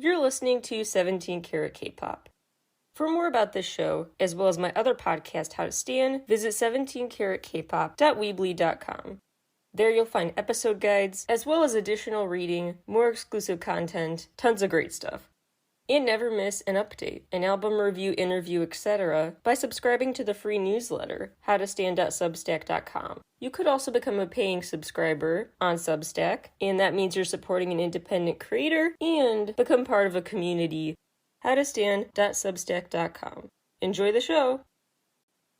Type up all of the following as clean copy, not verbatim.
You're listening to 17 Carat K-Pop. For more about this show, as well as my other podcast, How to Stan, visit 17caratkpop.weebly.com. There you'll find episode guides, as well as additional reading, more exclusive content, tons of great stuff. And never miss an update, an album review, interview, etc. by subscribing to the free newsletter, howtostan.substack.com. You could also become a paying subscriber on Substack, and that means you're supporting an independent creator and become part of a community, howtostan.substack.com. Enjoy the show!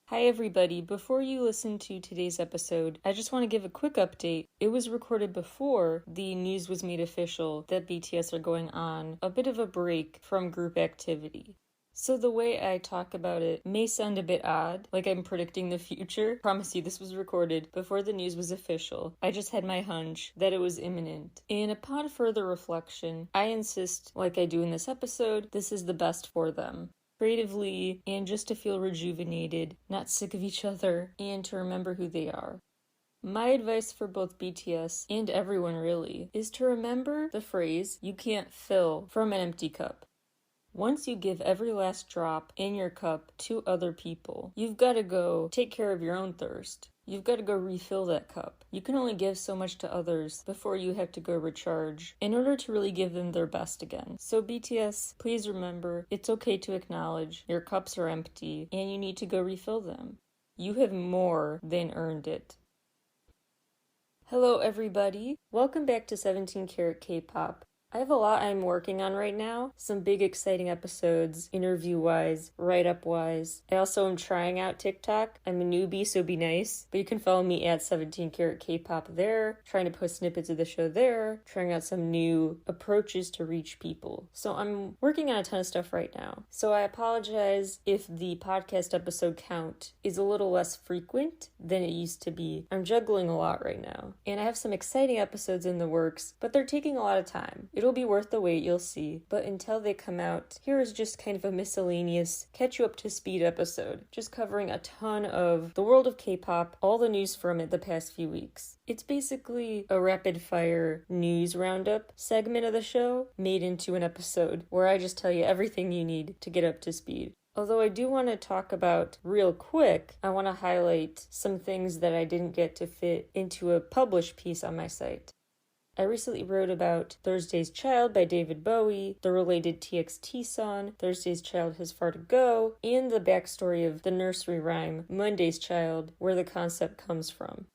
Hi everybody, before you listen to today's episode, I just want to give a quick update. It was recorded before the news was made official that BTS are going on a bit of a break from group activity. So the way I talk about it may sound a bit odd, like I'm predicting the future. Promise you this was recorded before the news was official. I just had my hunch that it was imminent. And upon further reflection, I insist, like I do in this episode, this is the best for them. Creatively, and just to feel rejuvenated, not sick of each other, and to remember who they are. My advice for both BTS, and everyone really, is to remember the phrase, you can't fill from an empty cup. Once you give every last drop in your cup to other people, you've got to go take care of your own thirst. You've got to go refill that cup. You can only give so much to others before you have to go recharge in order to really give them their best again. So BTS, please remember, it's okay to acknowledge your cups are empty and you need to go refill them. You have more than earned it. Hello everybody. Welcome back to 17 Carat K-Pop. I have a lot I'm working on right now. Some big exciting episodes, interview-wise, write-up-wise. I also am trying out TikTok. I'm a newbie, so be nice. But you can follow me at 17 Carat K-Pop there, trying to post snippets of the show there, trying out some new approaches to reach people. So I'm working on a ton of stuff right now. So I apologize if the podcast episode count is a little less frequent than it used to be. I'm juggling a lot right now. And I have some exciting episodes in the works, but they're taking a lot of time. It'll be worth the wait, you'll see. But until they come out, here is just kind of a miscellaneous, catch you up to speed episode, just covering a ton of the world of K-pop, all the news from it the past few weeks. It's basically a rapid-fire news roundup segment of the show made into an episode where I just tell you everything you need to get up to speed. Although I do want to talk about, real quick, I want to highlight some things that I didn't get to fit into a published piece on my site. I recently wrote about Thursday's Child by David Bowie, the related TXT song, Thursday's Child Has Far to Go, and the backstory of the nursery rhyme, Monday's Child, where the concept comes from.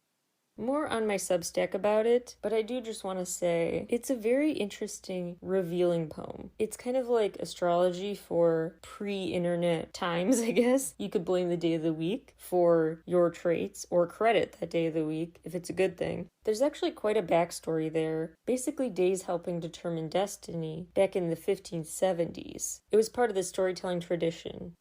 More on my Substack about it, but I do just want to say it's a very interesting, revealing poem. It's kind of like astrology for pre-internet times, I guess. You could blame the day of the week for your traits, or credit that day of the week if it's a good thing. There's actually quite a backstory there, basically days helping determine destiny back in the 1570s. It was part of the storytelling tradition.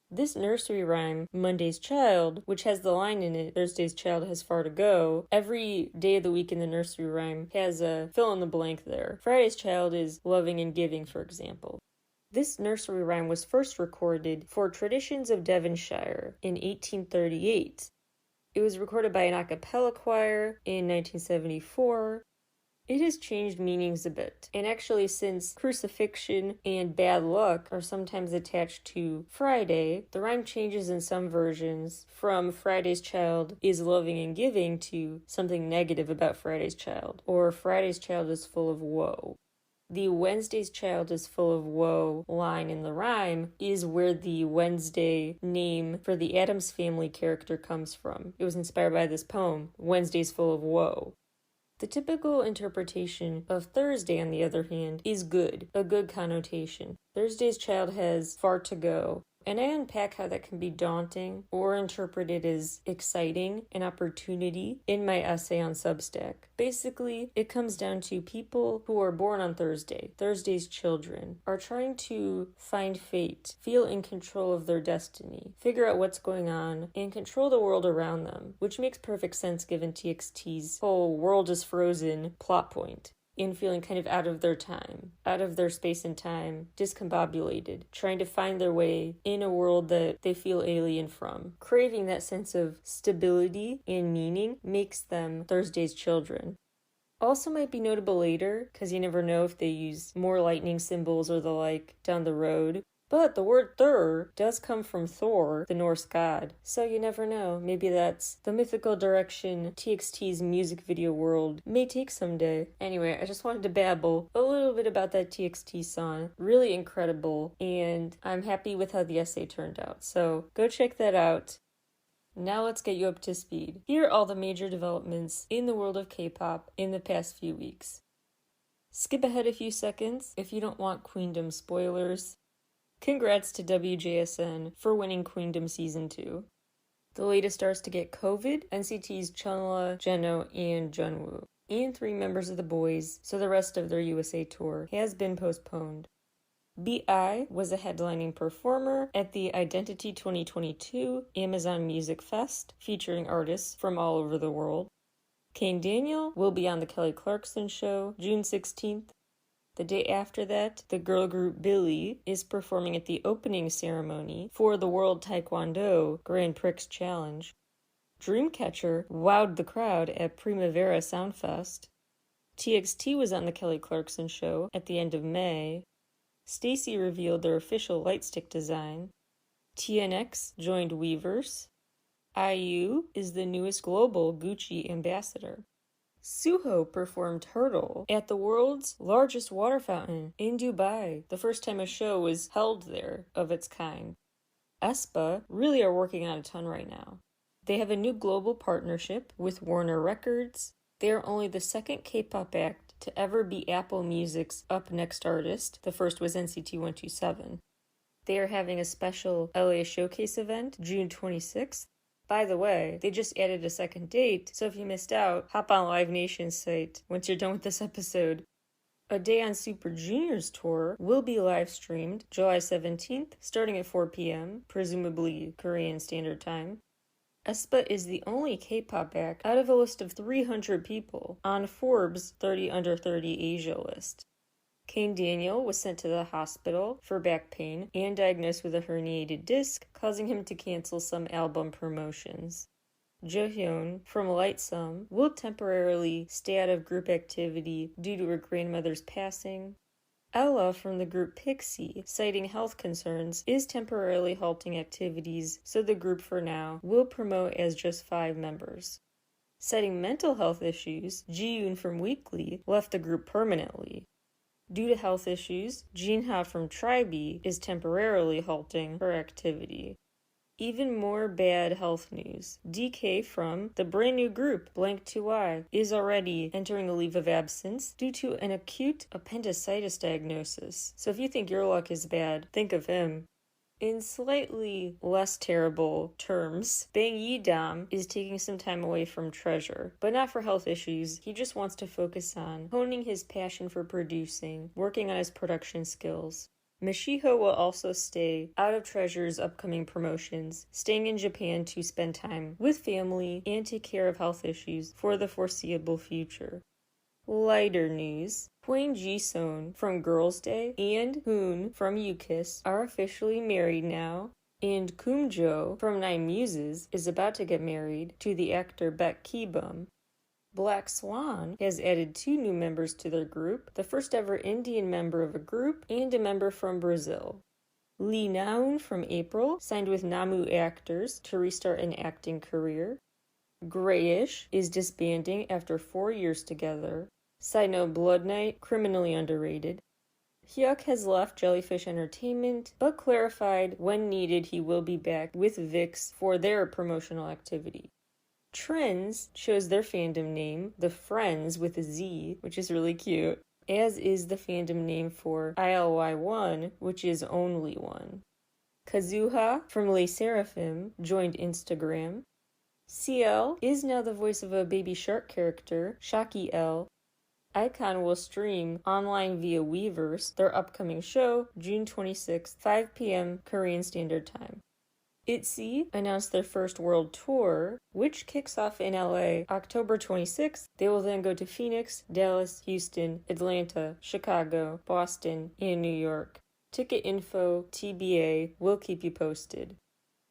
This nursery rhyme, Monday's Child, which has the line in it, Thursday's Child Has Far to Go, every day of the week in the nursery rhyme has a fill in the blank there. Friday's Child is loving and giving, for example. This nursery rhyme was first recorded for Traditions of Devonshire in 1838. It was recorded by an a cappella choir in 1974. It has changed meanings a bit, and actually since crucifixion and bad luck are sometimes attached to Friday, the rhyme changes in some versions from Friday's Child is loving and giving to something negative about Friday's Child, or Friday's Child is full of woe. The Wednesday's Child is full of woe line in the rhyme is where the Wednesday name for the Addams Family character comes from. It was inspired by this poem, Wednesday's full of woe. The typical interpretation of Thursday, on the other hand, is good, a good connotation. Thursday's Child has far to go, and I unpack how that can be daunting or interpreted as exciting, an opportunity, in my essay on Substack. Basically, it comes down to people who are born on Thursday, Thursday's children, are trying to find fate, feel in control of their destiny, figure out what's going on, and control the world around them, which makes perfect sense given TXT's whole world is frozen plot point. In feeling kind of out of their time, out of their space and time, discombobulated, trying to find their way in a world that they feel alien from. Craving that sense of stability and meaning makes them Thursday's children. Also might be notable later, because you never know if they use more lightning symbols or the like down the road. But the word Thor does come from Thor, the Norse god, so you never know. Maybe that's the mythical direction TXT's music video world may take someday. Anyway, I just wanted to babble a little bit about that TXT song. Really incredible, and I'm happy with how the essay turned out, so go check that out. Now let's get you up to speed. Here are all the major developments in the world of K-pop in the past few weeks. Skip ahead a few seconds if you don't want Queendom spoilers. Congrats to WJSN for winning Queendom Season 2. The latest stars to get COVID, NCT's Chunla, Jeno, and Jungwoo, and 3 members of the boys, so the rest of their USA tour has been postponed. B.I. was a headlining performer at the Identity 2022 Amazon Music Fest, featuring artists from all over the world. Kane Daniel will be on The Kelly Clarkson Show June 16th. The day after that, the girl group Billy is performing at the opening ceremony for the World Taekwondo Grand Prix Challenge. Dreamcatcher wowed the crowd at Primavera Soundfest. TXT was on The Kelly Clarkson Show at the end of May. Stacy revealed their official lightstick design. TNX joined Weverse. IU is the newest global Gucci ambassador. Suho performed Hurdle at the world's largest water fountain in Dubai, the first time a show was held there of its kind. aespa really are working on a ton right now. They have a new global partnership with Warner Records. They are only the second K-pop act to ever be Apple Music's Up Next artist. The first was NCT 127. They are having a special LA Showcase event June 26th. By the way, they just added a second date, so if you missed out, hop on Live Nation's site once you're done with this episode. A Day on Super Junior's tour will be live streamed July 17th, starting at 4 p.m., presumably Korean Standard Time. aespa is the only K-pop act out of a list of 300 people on Forbes' 30 Under 30 Asia list. Kane Daniel was sent to the hospital for back pain and diagnosed with a herniated disc, causing him to cancel some album promotions. Jo-hyun from Lightsum will temporarily stay out of group activity due to her grandmother's passing. Ella from the group Pixie, citing health concerns, is temporarily halting activities, so the group for now will promote as just 5 members. Citing mental health issues, Ji-yoon from Weekly left the group permanently. Due to health issues, Jinha from Tribe is temporarily halting her activity. Even more bad health news. DK from the brand new group Blank 2i is already entering a leave of absence due to an acute appendicitis diagnosis. So if you think your luck is bad, think of him. In slightly less terrible terms, Bang Yi-dam is taking some time away from Treasure, but not for health issues. He just wants to focus on honing his passion for producing, working on his production skills. Michiho will also stay out of Treasure's upcoming promotions, staying in Japan to spend time with family and take care of health issues for the foreseeable future. Lighter news. Hwang Ji-seon from Girls' Day and Hoon from U-Kiss are officially married now, and Kumjo from Nine Muses is about to get married to the actor Baek Ki-bum. Black Swan has added 2 new members to their group, the first ever Indian member of a group and a member from Brazil. Lee Na-eun from April signed with Namu Actors to restart an acting career. Grayish is disbanding after 4 years together. Side note, Blood Knight, criminally underrated. Hyuk has left Jellyfish Entertainment, but clarified when needed he will be back with VIX for their promotional activity. Trends chose their fandom name, The Friends with a Z, which is really cute, as is the fandom name for ILY1, which is Only One. Kazuha from Les Seraphim joined Instagram. CL is now the voice of a Baby Shark character, Shaki L. iKON will stream online via Weverse their upcoming show, June 26th, 5 p.m. Korean Standard Time. ITZY announced their first world tour, which kicks off in LA October 26th. They will then go to Phoenix, Dallas, Houston, Atlanta, Chicago, Boston, and New York. Ticket info, TBA, will keep you posted.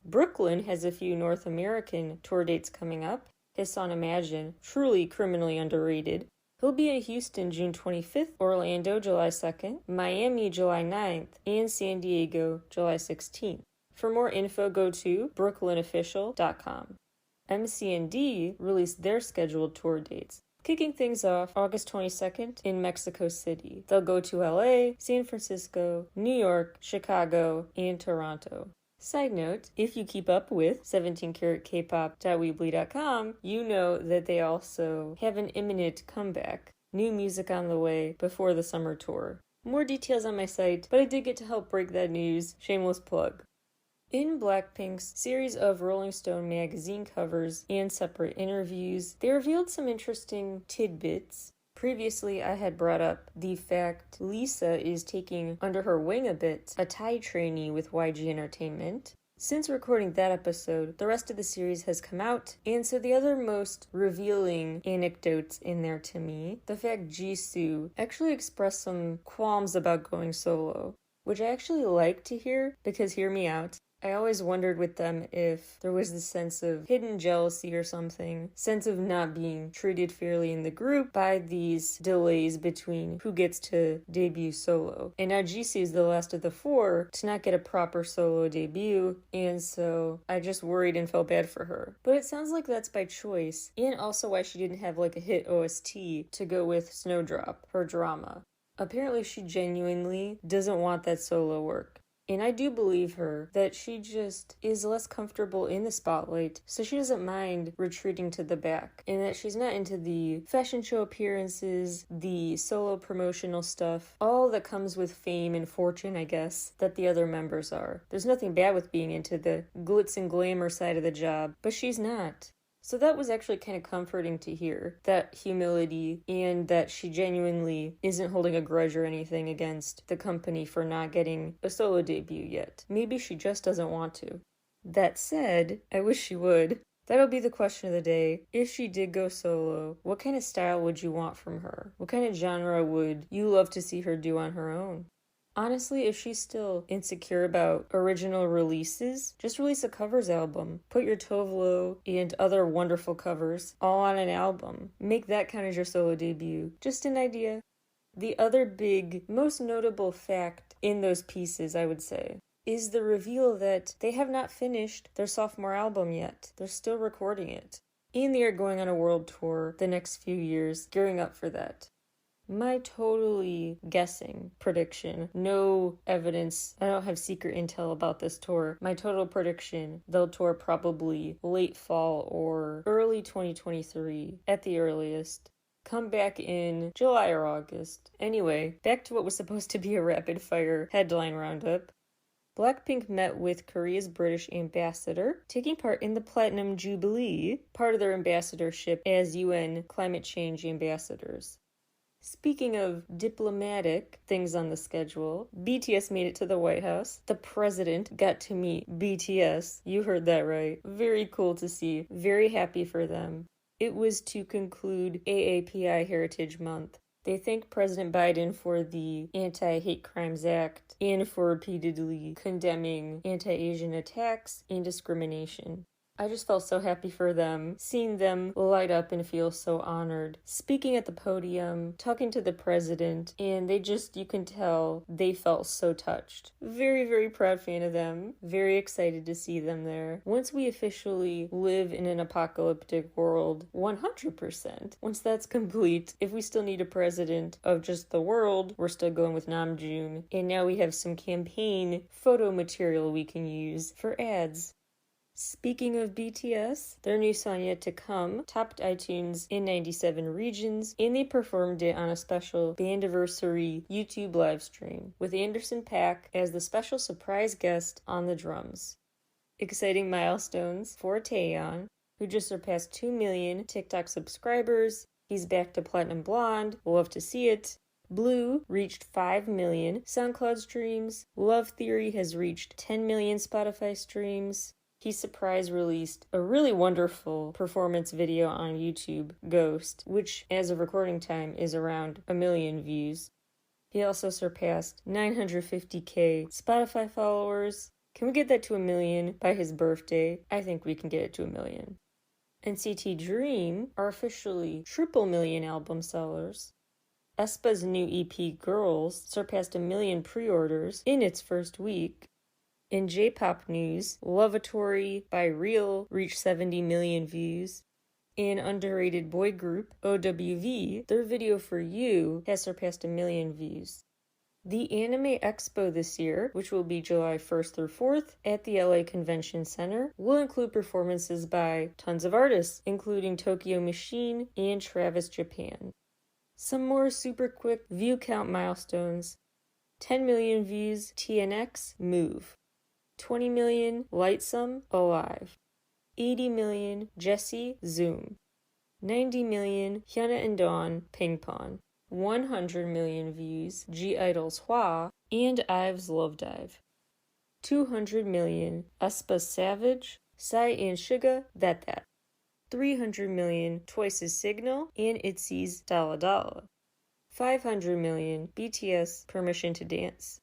Brooklyn has a few North American tour dates coming up. His song Imagine, truly criminally underrated. He'll be in Houston June 25th, Orlando July 2nd, Miami July 9th, and San Diego July 16th. For more info, go to brooklynofficial.com. MC&D released their scheduled tour dates, kicking things off August 22nd in Mexico City. They'll go to LA, San Francisco, New York, Chicago, and Toronto. Side note, if you keep up with 17caratkpop.weebly.com, you know that they also have an imminent comeback. New music on the way before the summer tour. More details on my site, but I did get to help break that news. Shameless plug. In Blackpink's series of Rolling Stone magazine covers and separate interviews, they revealed some interesting tidbits. Previously, I had brought up the fact Lisa is taking under her wing a bit a Thai trainee with YG Entertainment. Since recording that episode, the rest of the series has come out, and so the other most revealing anecdotes in there to me, the fact Jisoo actually expressed some qualms about going solo, which I actually like to hear, because hear me out. I always wondered with them if there was this sense of hidden jealousy or something, sense of not being treated fairly in the group by these delays between who gets to debut solo. And now Jisoo is the last of the four to not get a proper solo debut, and so I just worried and felt bad for her. But it sounds like that's by choice, and also why she didn't have like a hit OST to go with Snowdrop, her drama. Apparently she genuinely doesn't want that solo work. And I do believe her that she just is less comfortable in the spotlight, so she doesn't mind retreating to the back, and that she's not into the fashion show appearances, the solo promotional stuff, all that comes with fame and fortune, I guess, that the other members are. There's nothing bad with being into the glitz and glamour side of the job, but she's not. So that was actually kind of comforting to hear, that humility, and that she genuinely isn't holding a grudge or anything against the company for not getting a solo debut yet. Maybe she just doesn't want to. That said, I wish she would. That'll be the question of the day. If she did go solo, what kind of style would you want from her? What kind of genre would you love to see her do on her own? Honestly, if she's still insecure about original releases, just release a covers album. Put your Tovlo and other wonderful covers all on an album. Make that kind of your solo debut. Just an idea. The other big, most notable fact in those pieces, I would say, is the reveal that they have not finished their sophomore album yet. They're still recording it. And they are going on a world tour the next few years, gearing up for that. My totally guessing prediction, no evidence, I don't have secret intel about this tour. My total prediction, they'll tour probably late fall or early 2023 at the earliest. Come back in July or August. Anyway, back to what was supposed to be a rapid fire headline roundup. Blackpink met with Korea's British ambassador, taking part in the Platinum Jubilee, part of their ambassadorship as UN climate change ambassadors. Speaking of diplomatic things on the schedule, BTS made it to the White House. The president got to meet BTS. You heard that right. Very cool to see. Very happy for them. It was to conclude AAPI Heritage Month. They thanked President Biden for the Anti-Hate Crimes Act and for repeatedly condemning anti-Asian attacks and discrimination. I just felt so happy for them, seeing them light up and feel so honored. Speaking at the podium, talking to the president, and you can tell they felt so touched. Very, very proud fan of them. Very excited to see them there. Once we officially live in an apocalyptic world, 100%. Once that's complete, if we still need a president of just the world, we're still going with Namjoon. And now we have some campaign photo material we can use for ads. Speaking of BTS, their new song Yet to Come topped iTunes in 97 regions, and they performed it on a special Bandiversary YouTube livestream, with Anderson .Paak as the special surprise guest on the drums. Exciting milestones for Taeyeon, who just surpassed 2 million TikTok subscribers. He's back to Platinum Blonde. Love to see it. Blue reached 5 million SoundCloud streams. Love Theory has reached 10 million Spotify streams. He surprise released a really wonderful performance video on YouTube, Ghost, which as of recording time is around 1 million views. He also surpassed 950k Spotify followers. Can we get that to 1 million by his birthday? I think we can get it to 1 million. NCT Dream are officially triple million album sellers. aespa's new EP Girls surpassed 1 million pre-orders in its first week. In J-pop news, Lovatory by Real reached 70 million views. In underrated boy group OWV, their video For You has surpassed 1 million views. The Anime Expo this year, which will be July 1st through 4th at the LA Convention Center, will include performances by tons of artists, including Tokyo Machine and Travis Japan. Some more super quick view count milestones. 10 million views, TNX, Move. 20 million, Lightsome, Alive. 80 million, Jessie, Zoom. 90 million, Hyuna and Dawn, Ping Pong. 100 million views, G-Idol's Hwa, and IVE's Love Dive. 200 million, aespa Savage, Psy and Suga, That. 300 million, Twice's Signal, and ITZY's Dalla Dalla. 500 million, BTS Permission to Dance.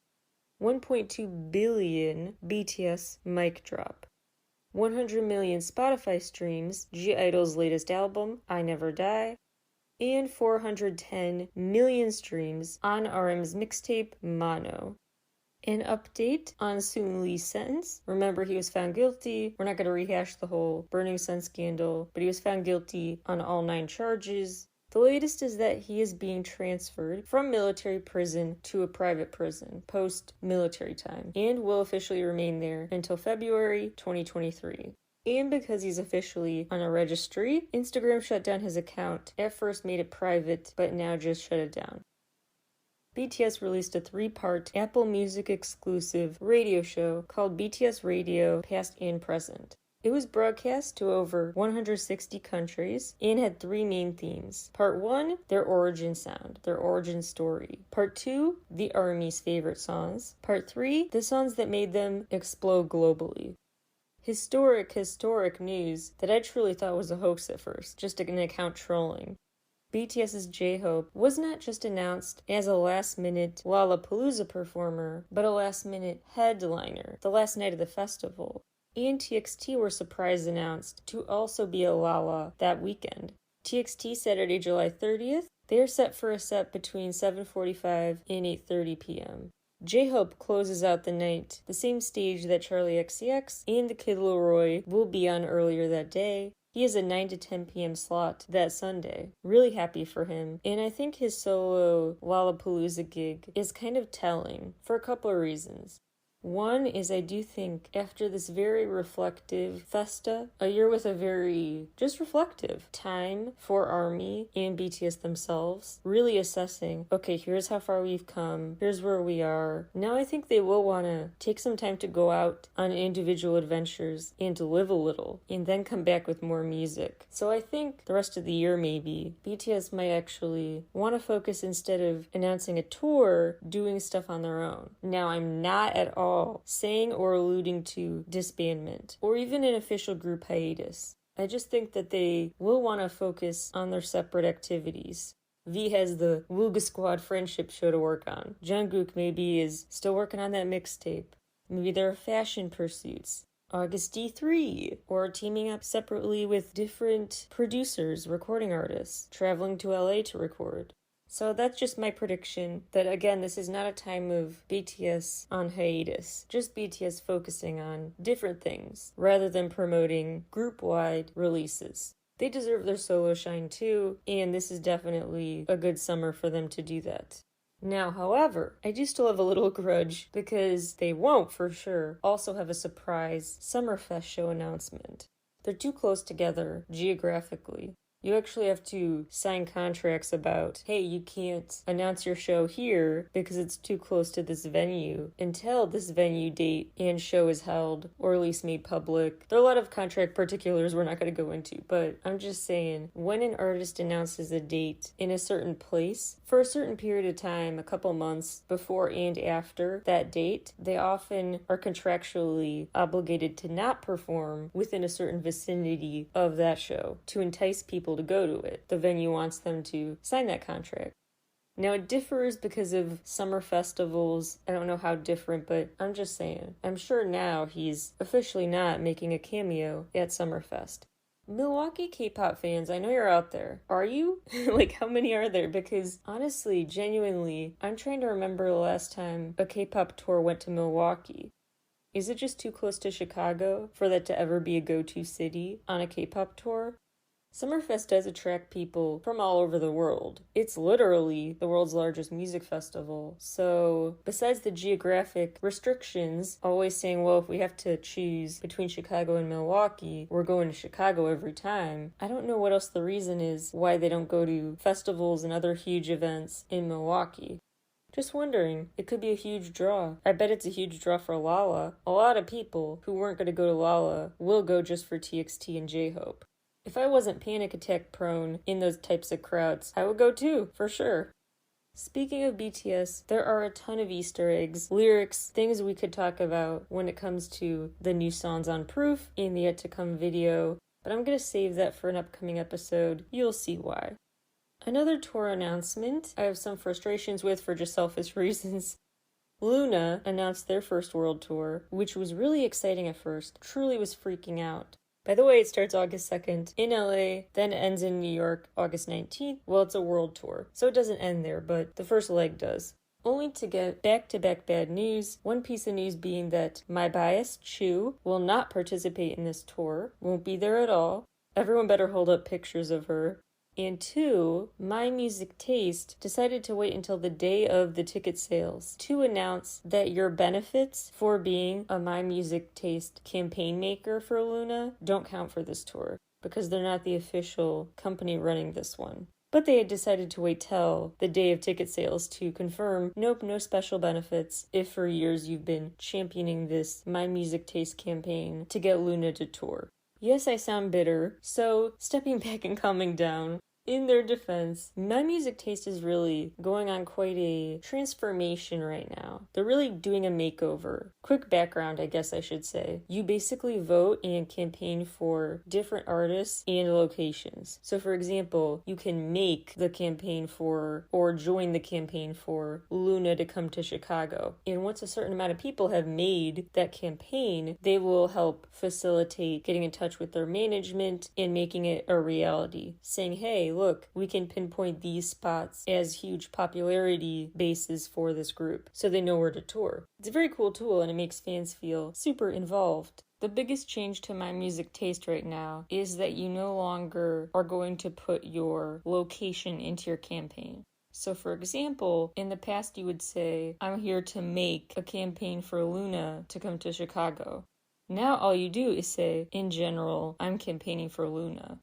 1.2 billion, BTS Mic Drop. 100 million Spotify streams, G-Idol's latest album, I Never Die. And 410 million streams on RM's mixtape, Mono. An update on Soon Lee's sentence. Remember, he was found guilty. We're not going to rehash the whole Burning Sun scandal, but he was found guilty on all 9 charges. The latest is that he is being transferred from military prison to a private prison post-military time and will officially remain there until February 2023. And because he's officially on a registry, Instagram shut down his account. At first made it private, but now just shut it down. BTS released a 3-part Apple Music exclusive radio show called BTS Radio Past and Present. It was broadcast to over 160 countries and had 3 main themes. Part 1, their origin sound, their origin story. Part 2, the ARMY's favorite songs. Part 3, the songs that made them explode globally. Historic news that I truly thought was a hoax at first, just an account trolling. BTS's J-Hope was not just announced as a last-minute Lollapalooza performer, but a last-minute headliner, the last night of the festival. And TXT were surprise announced to also be a Lala that weekend. TXT Saturday, July 30th, they are set for a set between 7:45 and 8:30 p.m. J-Hope closes out the night, the same stage that Charlie XCX and the Kid Laroi will be on earlier that day. He has a 9 to 10 p.m. slot that Sunday. Really happy for him. And I think his solo Lollapalooza gig is kind of telling for a couple of reasons. One is I do think after this very reflective festa, a year with a very just reflective time for ARMY and BTS themselves, really assessing, okay, here's how far we've come, here's where we are. Now I think they will want to take some time to go out on individual adventures and to live a little, and then come back with more music. So I think the rest of the year maybe, BTS might actually want to focus instead of announcing a tour, doing stuff on their own. Now I'm not at all saying or alluding to disbandment, or even an official group hiatus. I just think that they will want to focus on their separate activities. V has the Wooga Squad friendship show to work on. Jungkook maybe is still working on that mixtape. Maybe there are fashion pursuits. August D3, or teaming up separately with different producers, recording artists, traveling to LA to record. So that's just my prediction that, again, this is not a time of BTS on hiatus, just BTS focusing on different things rather than promoting group-wide releases. They deserve their solo shine too, and this is definitely a good summer for them to do that. Now, however, I do still have a little grudge because they won't, for sure, also have a surprise Summerfest show announcement. They're too close together geographically. You actually have to sign contracts about, hey, you can't announce your show here because it's too close to this venue until this venue date and show is held or at least made public. There are a lot of contract particulars we're not going to go into, but I'm just saying, when an artist announces a date in a certain place, for a certain period of time, a couple months before and after that date, they often are contractually obligated to not perform within a certain vicinity of that show to entice people to go to it. The venue wants them to sign that contract. Now, it differs because of summer festivals. I don't know how different, but I'm just saying. I'm sure now he's officially not making a cameo at Summerfest. Milwaukee K-pop fans, I know you're out there. Are you? Like, how many are there? Because honestly, genuinely, I'm trying to remember the last time a K-pop tour went to Milwaukee. Is it just too close to Chicago for that to ever be a go-to city on a K-pop tour? Summerfest does attract people from all over the world. It's literally the world's largest music festival. So, besides the geographic restrictions, always saying, well, if we have to choose between Chicago and Milwaukee, we're going to Chicago every time. I don't know what else the reason is why they don't go to festivals and other huge events in Milwaukee. Just wondering, it could be a huge draw. I bet it's a huge draw for Lala. A lot of people who weren't going to go to Lala will go just for TXT and J-Hope. If I wasn't panic attack prone in those types of crowds, I would go too, for sure. Speaking of BTS, there are a ton of Easter eggs, lyrics, things we could talk about when it comes to the new songs on Proof and the yet to come video, but I'm going to save that for an upcoming episode. You'll see why. Another tour announcement I have some frustrations with for just selfish reasons. Luna announced their first world tour, which was really exciting at first. Truly was freaking out. By the way, it starts August 2nd in LA, then ends in New York August 19th. Well, it's a world tour, so it doesn't end there, but the first leg does. Only to get back-to-back bad news, one piece of news being that my bias, Chu, will not participate in this tour, won't be there at all. Everyone better hold up pictures of her. And 2, My Music Taste decided to wait until the day of the ticket sales to announce that your benefits for being a My Music Taste campaign maker for Luna don't count for this tour because they're not the official company running this one. But they had decided to wait till the day of ticket sales to confirm, nope, no special benefits if for years you've been championing this My Music Taste campaign to get Luna to tour. Yes, I sound bitter, so stepping back and calming down. In their defense, My Music Taste is really going on quite a transformation right now. They're really doing a makeover. Quick background, I guess I should say. You basically vote and campaign for different artists and locations. So for example, you can make the campaign for, or join the campaign for, Luna to come to Chicago. And once a certain amount of people have made that campaign, they will help facilitate getting in touch with their management and making it a reality. Saying, hey, look, we can pinpoint these spots as huge popularity bases for this group, so they know where to tour. It's a very cool tool and it makes fans feel super involved. The biggest change to My Music Taste right now is that you no longer are going to put your location into your campaign. So for example, in the past you would say, I'm here to make a campaign for Luna to come to Chicago. Now all you do is say, in general, I'm campaigning for Luna.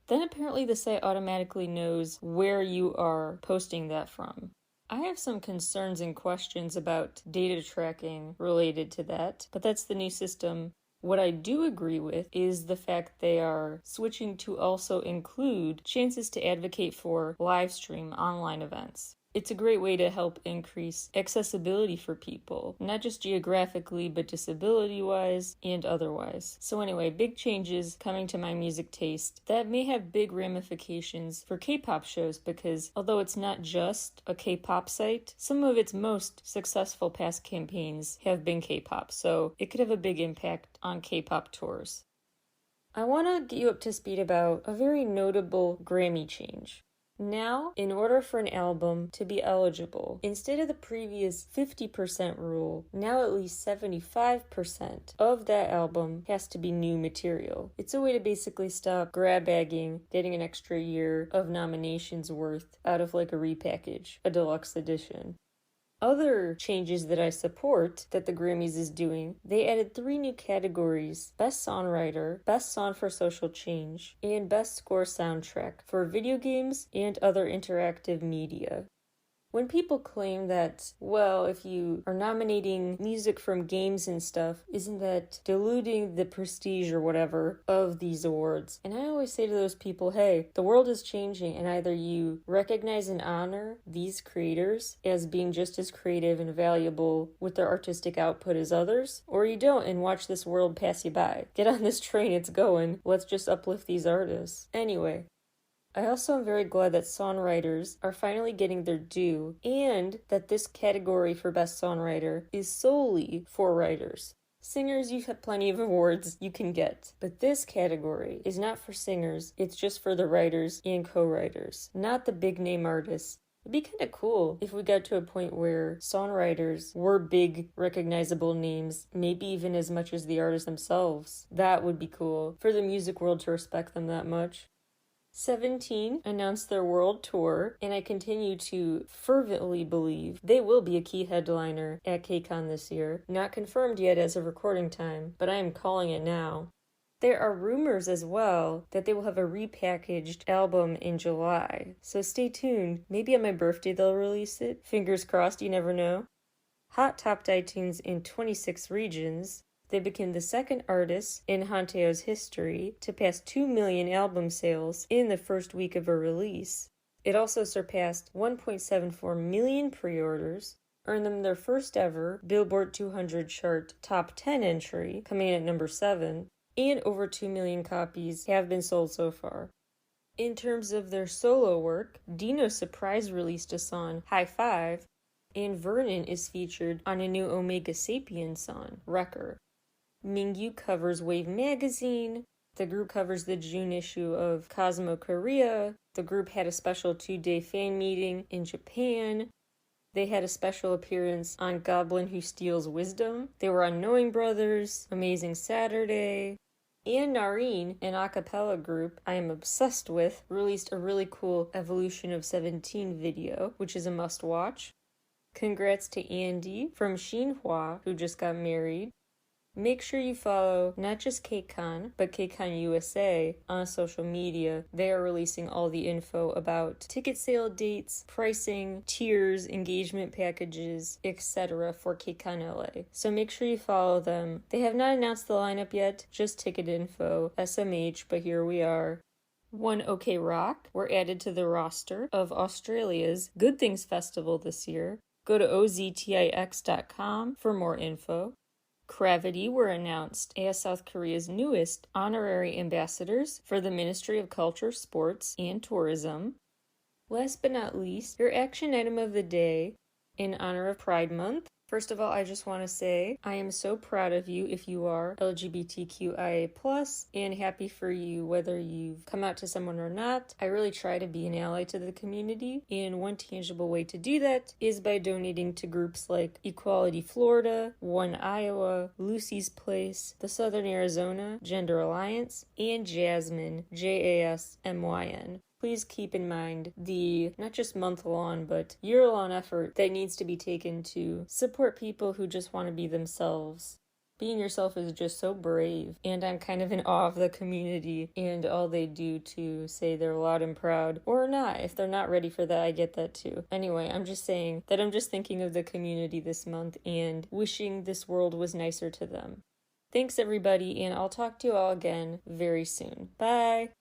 Then apparently the site automatically knows where you are posting that from. I have some concerns and questions about data tracking related to that, but that's the new system. What I do agree with is the fact they are switching to also include chances to advocate for live stream online events. It's a great way to help increase accessibility for people, not just geographically, but disability-wise and otherwise. So anyway, big changes coming to My Music Taste that may have big ramifications for K-pop shows because although it's not just a K-pop site, some of its most successful past campaigns have been K-pop, so it could have a big impact on K-pop tours. I want to get you up to speed about a very notable Grammy change. Now, in order for an album to be eligible, instead of the previous 50% rule, now at least 75% of that album has to be new material. It's a way to basically stop grab bagging, getting an extra year of nominations worth out of like a repackage, a deluxe edition. Other changes that I support that the Grammys is doing, they added 3 new categories: Best Songwriter, Best Song for Social Change, and Best Score Soundtrack for video games and other interactive media. When people claim that, well, if you are nominating music from games and stuff, isn't that diluting the prestige or whatever of these awards? And I always say to those people, hey, the world is changing and either you recognize and honor these creators as being just as creative and valuable with their artistic output as others, or you don't and watch this world pass you by. Get on this train, it's going. Let's just uplift these artists. Anyway. I also am very glad that songwriters are finally getting their due and that this category for Best Songwriter is solely for writers. Singers, you have plenty of awards you can get, but this category is not for singers, it's just for the writers and co-writers, not the big name artists. It'd be kind of cool if we got to a point where songwriters were big, recognizable names, maybe even as much as the artists themselves. That would be cool, for the music world to respect them that much. 17 announced their world tour, and I continue to fervently believe they will be a key headliner at KCON this year. Not confirmed yet as of recording time, but I am calling it now. There are rumors as well that they will have a repackaged album in July, so stay tuned. Maybe on my birthday they'll release it. Fingers crossed, you never know. Hot topped iTunes in 26 regions. They became the second artist in Hanteo's history to pass 2 million album sales in the first week of a release. It also surpassed 1.74 million pre-orders, earned them their first ever Billboard 200 chart top 10 entry, coming in at number 7, and over 2 million copies have been sold so far. In terms of their solo work, Dino surprise released a song, High Five, and Vernon is featured on a new Omega Sapien song, Wrecker. Mingyu covers Wave Magazine. The group covers the June issue of Cosmo Korea. The group had a special 2-day fan meeting in Japan. They had a special appearance on Goblin Who Steals Wisdom. They were on Knowing Brothers, Amazing Saturday. And Nareen, an a cappella group I am obsessed with, released a really cool Evolution of 17 video, which is a must-watch. Congrats to Andy from Xinhua, who just got married. Make sure you follow not just KCON, but KCON USA on social media. They are releasing all the info about ticket sale dates, pricing, tiers, engagement packages, etc. for KCON LA. So make sure you follow them. They have not announced the lineup yet, just ticket info, SMH, but here we are. One OK Rock were added to the roster of Australia's Good Things Festival this year. Go to oztix.com for more info. Gravity were announced as South Korea's newest honorary ambassadors for the Ministry of Culture, Sports, and Tourism. Last but not least, your action item of the day in honor of Pride Month. First of all, I just want to say I am so proud of you if you are LGBTQIA+, and happy for you whether you've come out to someone or not. I really try to be an ally to the community, and one tangible way to do that is by donating to groups like Equality Florida, One Iowa, Lucy's Place, the Southern Arizona Gender Alliance, and Jasmine, JASMYN. Please keep in mind the not just month-long, but year-long effort that needs to be taken to support people who just want to be themselves. Being yourself is just so brave, and I'm kind of in awe of the community and all they do to say they're loud and proud, or not. If they're not ready for that, I get that too. Anyway, I'm just saying that I'm just thinking of the community this month and wishing this world was nicer to them. Thanks everybody, and I'll talk to you all again very soon. Bye!